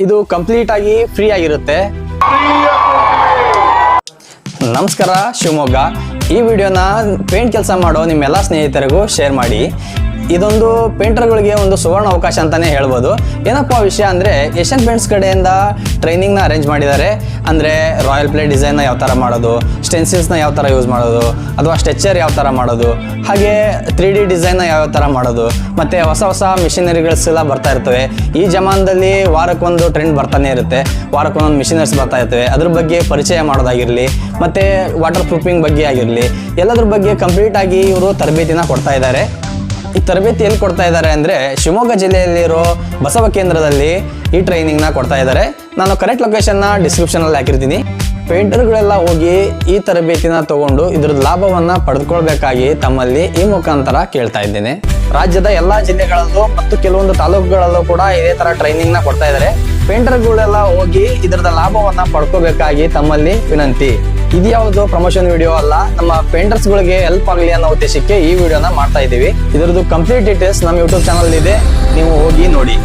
ಇದು ಕಂಪ್ಲೀಟ್ ಆಗಿ ಫ್ರೀ ಆಗಿರುತ್ತೆ. ನಮಸ್ಕಾರ ಶಿವಮೊಗ್ಗ. ಈ ವಿಡಿಯೋನ ಪೇಂಟ್ ಕೆಲಸ ಮಾಡೋ ನಿಮ್ಮೆಲ್ಲ ಸ್ನೇಹಿತರಿಗೂ ಶೇರ್ ಮಾಡಿ. ಇದೊಂದು ಪೇಂಟರ್ಗಳಿಗೆ ಒಂದು ಸುವರ್ಣ ಅವಕಾಶ ಅಂತಾನೆ ಹೇಳ್ಬೋದು. ಏನಪ್ಪ ವಿಷಯ ಅಂದರೆ ಏಷ್ಯನ್ ಪೇಂಟ್ಸ್ ಕಡೆಯಿಂದ ಟ್ರೈನಿಂಗ್ನ ಅರೇಂಜ್ ಮಾಡಿದ್ದಾರೆ. ಅಂದರೆ ರಾಯಲ್ ಪ್ಲೇ ಡಿಸೈನ್ನ ಯಾವ ಥರ ಮಾಡೋದು, ಸ್ಟೆನ್ಸಿಲ್ಸ್ನ ಯಾವ ಥರ ಯೂಸ್ ಮಾಡೋದು, ಅಥವಾ ಸ್ಟ್ರೆಚರ್ ಯಾವ ಥರ ಮಾಡೋದು, ಹಾಗೆ 3D ಡಿಸೈನ್ನ ಯಾವ ಥರ ಮಾಡೋದು, ಮತ್ತು ಹೊಸ ಮಿಷಿನರಿಗಳೆಲ್ಲ ಬರ್ತಾ ಇರ್ತವೆ. ಈ ಜಮಾನದಲ್ಲಿ ವಾರಕ್ಕೊಂದು ಟ್ರೆಂಡ್ ಬರ್ತಾನೆ ಇರುತ್ತೆ, ವಾರಕ್ಕೊಂದೊಂದು ಮಿಷಿನರೀಸ್ ಬರ್ತಾ ಇರ್ತವೆ. ಅದ್ರ ಬಗ್ಗೆ ಪರಿಚಯ ಮಾಡೋದಾಗಿರಲಿ, ಮತ್ತು ವಾಟರ್ ಪ್ರೂಫಿಂಗ್ ಬಗ್ಗೆ ಆಗಿರಲಿ, ಎಲ್ಲದ್ರ ಬಗ್ಗೆ ಕಂಪ್ಲೀಟ್ ಆಗಿ ಇವರು ತರಬೇತಿನ ಕೊಡ್ತಾ ಇದ್ದಾರೆ. ಈ ತರಬೇತಿ ಎಲ್ಲಿ ಕೊಡ್ತಾ ಇದ್ದಾರೆ ಅಂದರೆ ಶಿವಮೊಗ್ಗ ಜಿಲ್ಲೆಯಲ್ಲಿರೋ ಬಸವ ಕೇಂದ್ರದಲ್ಲಿ ಈ ಟ್ರೈನಿಂಗ್ನ ಕೊಡ್ತಾ ಇದ್ದಾರೆ. ನಾನು ಕರೆಕ್ಟ್ ಲೊಕೇಶನ್ನ ಡಿಸ್ಕ್ರಿಪ್ಷನಲ್ಲಿ ಹಾಕಿರ್ತೀನಿ. ಪೇಂಟರ್ಗಳೆಲ್ಲ ಹೋಗಿ ಈ ತರಬೇತಿನ ತಗೊಂಡು ಇದ್ರದ್ದು ಲಾಭವನ್ನು ಪಡೆದುಕೊಳ್ಬೇಕಾಗಿ ತಮ್ಮಲ್ಲಿ ಈ ಮುಖಾಂತರ ಕೇಳ್ತಾ ಇದ್ದೇನೆ. ರಾಜ್ಯದ ಎಲ್ಲ ಜಿಲ್ಲೆಗಳಲ್ಲೂ ಮತ್ತು ಕೆಲವೊಂದು ತಾಲೂಕುಗಳಲ್ಲೂ ಕೂಡ ಇದೇ ಥರ ಟ್ರೈನಿಂಗ್ನ ಕೊಡ್ತಾ ಇದ್ದಾರೆ. ಪೇಂಟರ್ಗಳೆಲ್ಲ ಹೋಗಿ ಇದರದ ಲಾಭವನ್ನು ಪಡ್ಕೋಬೇಕಾಗಿ ತಮ್ಮಲ್ಲಿ ವಿನಂತಿ. ಇದ್ಯಾವುದು ಪ್ರಮೋಷನ್ ವಿಡಿಯೋ ಅಲ್ಲ, ನಮ್ಮ ಪೇಂಟರ್ಸ್ಗಳಿಗೆ ಹೆಲ್ಪ್ ಆಗಲಿ ಅನ್ನೋ ಉದ್ದೇಶಕ್ಕೆ ಈ ವಿಡಿಯೋನ ಮಾಡ್ತಾ ಇದ್ದೀವಿ. ಇದರದ್ದು ಕಂಪ್ಲೀಟ್ ಡೀಟೇಲ್ಸ್ ನಮ್ಮ ಯೂಟ್ಯೂಬ್ ಚಾನಲ್ ಇದೆ, ನೀವು ಹೋಗಿ ನೋಡಿ.